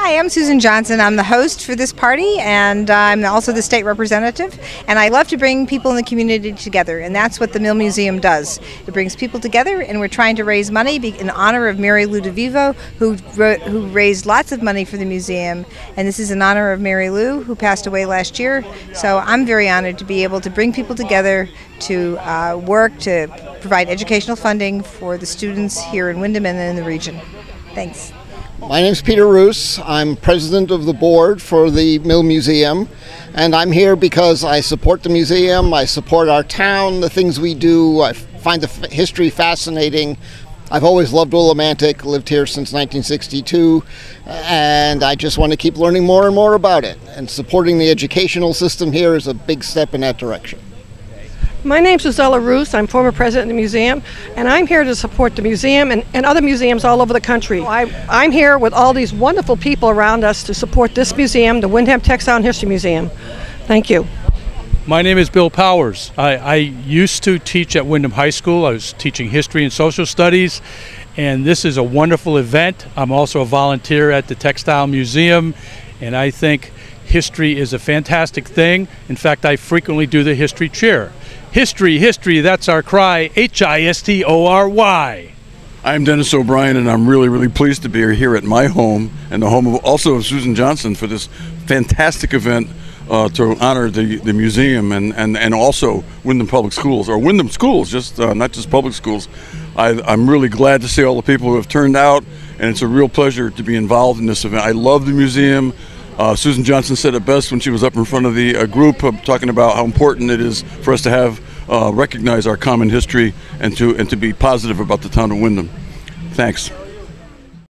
Hi, I'm Susan Johnson. I'm the host for this party, and I'm also the state representative. And I love to bring people in the community together, and that's what the Mill Museum does. It brings people together, and we're trying to raise money in honor of Mary Lou DeVivo, who raised lots of money for the museum. And this is in honor of Mary Lou, who passed away last year. So I'm very honored to be able to bring people together to work to provide educational funding for the students here in Windham and in the region. Thanks. My name is Peter Roos. I'm president of the board for the Mill Museum, and I'm here because I support the museum, I support our town, the things we do. I find the history fascinating. I've always loved Willimantic, lived here since 1962, and I just want to keep learning more and more about it. And supporting the educational system here is a big step in that direction. My name's Susella Roos. I'm former president of the museum, and I'm here to support the museum and other museums all over the country. I'm here with all these wonderful people around us to support this museum, the Windham Textile and History Museum. Thank you. My name is Bill Powers. I used to teach at Windham High School. I was teaching history and social studies, and this is a wonderful event. I'm also a volunteer at the Textile Museum, and I think history is a fantastic thing. In fact, I frequently do the history chair. History, history, that's our cry, History. I'm Dennis O'Brien, and I'm really pleased to be here at my home and the home of also of Susan Johnson for this fantastic event to honor the museum and also Windham Public Schools, or Windham Schools, just not just public schools. I'm really glad to see all the people who have turned out, and it's a real pleasure to be involved in this event. I love the museum. Susan Johnson said it best when she was up in front of the group talking about how important it is for us to have recognize our common history and to be positive about the town of Windham. Thanks.